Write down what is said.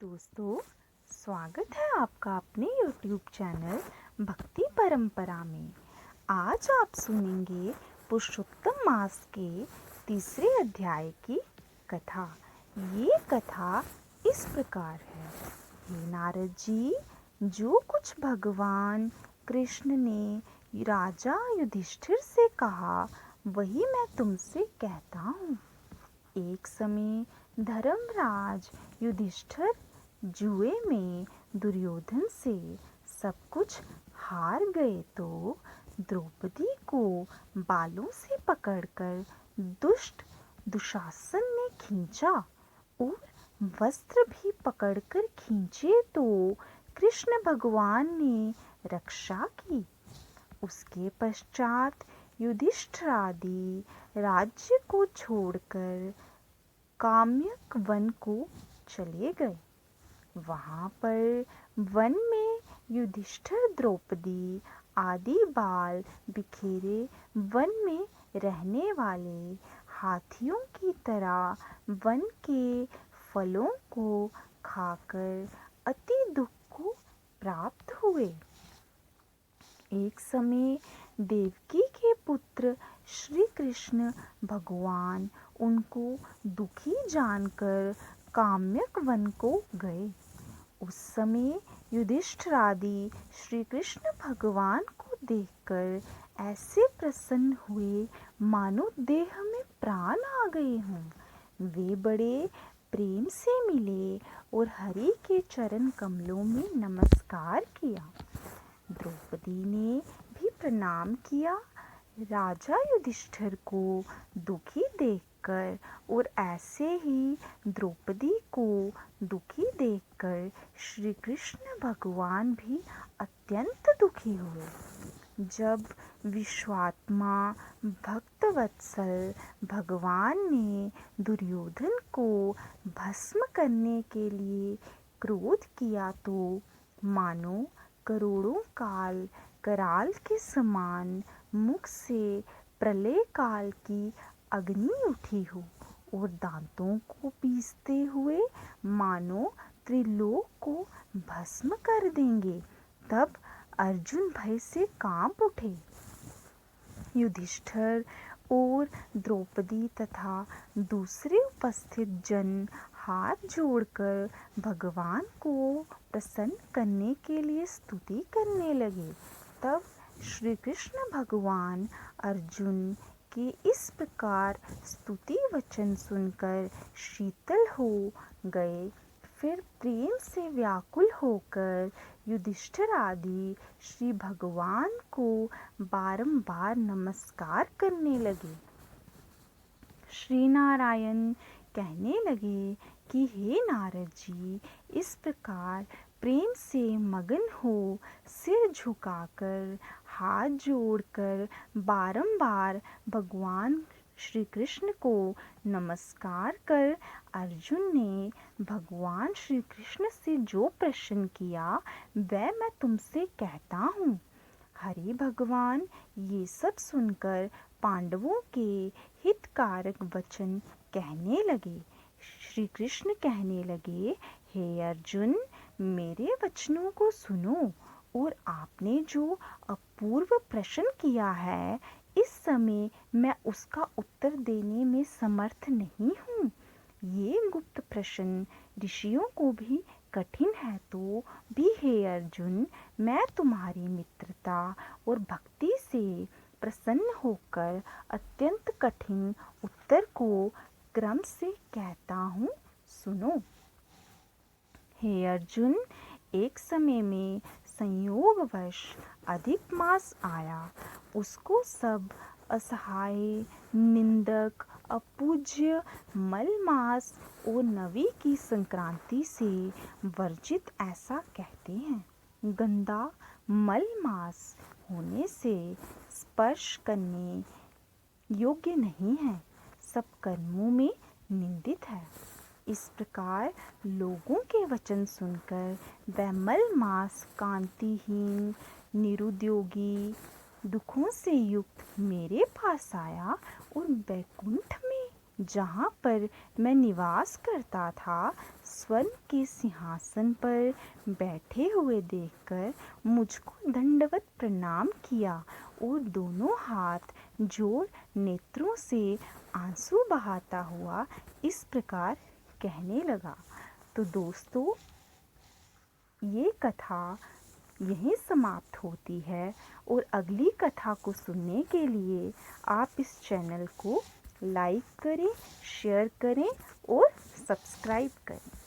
दोस्तों, स्वागत है आपका अपने YouTube चैनल भक्ति परंपरा में। आज आप सुनेंगे पुरुषोत्तम मास के तीसरे अध्याय की कथा। ये कथा इस प्रकार है। हे नारद जी, जो कुछ भगवान कृष्ण ने राजा युधिष्ठिर से कहा वही मैं तुमसे कहता हूँ। एक समय धर्मराज युधिष्ठिर जुए में दुर्योधन से सब कुछ हार गए तो द्रौपदी को बालों से पकड़कर दुष्ट दुशासन ने खींचा और वस्त्र भी पकड़कर खींचे तो कृष्ण भगवान ने रक्षा की। उसके पश्चात युधिष्ठिरादि राज्य को छोड़कर काम्यक वन को चले गए। वहां पर वन में युधिष्ठिर द्रौपदी आदि बाल बिखेरे वन में रहने वाले हाथियों की तरह वन के फलों को खाकर अति दुख को प्राप्त हुए। एक समय देवकी के पुत्र श्री कृष्ण भगवान उनको दुखी जानकर काम्यक वन को गए। उस समय युधिष्ठिरादि श्री कृष्ण भगवान को देखकर ऐसे प्रसन्न हुए मानो देह में प्राण आ गए हों। वे बड़े प्रेम से मिले और हरि के चरण कमलों में नमस्कार किया। द्रौपदी ने भी प्रणाम किया। राजा युधिष्ठिर को दुखी देखकर और ऐसे ही द्रौपदी को दुखी देखकर श्री कृष्ण भगवान भी अत्यंत दुखी हुए। जब विश्वात्मा भक्तवत्सल भगवान ने दुर्योधन को भस्म करने के लिए क्रोध किया तो मानो करोड़ों काल कराल के समान मुख से प्रलय काल की अग्नि उठी हो और दांतों को पीसते हुए मानो त्रिलोक को भस्म कर देंगे। तब अर्जुन भय से कांप उठे। युधिष्ठिर और द्रौपदी तथा दूसरे उपस्थित जन हाथ जोड़कर भगवान को प्रसन्न करने के लिए स्तुति करने लगे। तब श्री कृष्ण भगवान अर्जुन के इस प्रकार स्तुति वचन सुनकर शीतल हो गए। फिर प्रेम से व्याकुल होकर युधिष्ठिर आदि श्री भगवान को बारंबार नमस्कार करने लगे। श्री नारायण कहने लगे कि हे नारद जी, इस प्रकार प्रेम से मगन हो सिर झुकाकर हाथ जोड़कर बारंबार भगवान श्री कृष्ण को नमस्कार कर अर्जुन ने भगवान श्री कृष्ण से जो प्रश्न किया वह मैं तुमसे कहता हूँ। हरि भगवान ये सब सुनकर पांडवों के हितकारक वचन कहने लगे। श्री कृष्ण कहने लगे, हे अर्जुन, मेरे वचनों को सुनो और आपने जो अपूर्व प्रश्न किया है इस समय मैं उसका उत्तर देने में समर्थ नहीं हूँ। ये गुप्त प्रश्न ऋषियों को भी कठिन है तो भी हे अर्जुन, मैं तुम्हारी मित्रता और भक्ति से प्रसन्न होकर अत्यंत कठिन उत्तर को क्रम से कहता हूँ, सुनो। हे अर्जुन, एक समय में संयोगवश अधिक मास आया। उसको सब असहाय, निंदक, अपूज्य, मल मास और नवी की संक्रांति से वर्जित ऐसा कहते हैं। गंदा मल मास होने से स्पर्श करने योग्य नहीं है, सब कर्मों में निंदित है। इस प्रकार लोगों के वचन सुनकर वह मल मास कांतिहीन, निरुद्योगी, दुखों से युक्त मेरे पास आया और वैकुंठ में जहाँ पर मैं निवास करता था, स्वर्ण के सिंहासन पर बैठे हुए देखकर मुझको दंडवत प्रणाम किया और दोनों हाथ जोड़ नेत्रों से आंसू बहाता हुआ इस प्रकार कहने लगा। तो दोस्तों, ये कथा यहीं समाप्त होती है और अगली कथा को सुनने के लिए आप इस चैनल को लाइक करें, शेयर करें और सब्सक्राइब करें।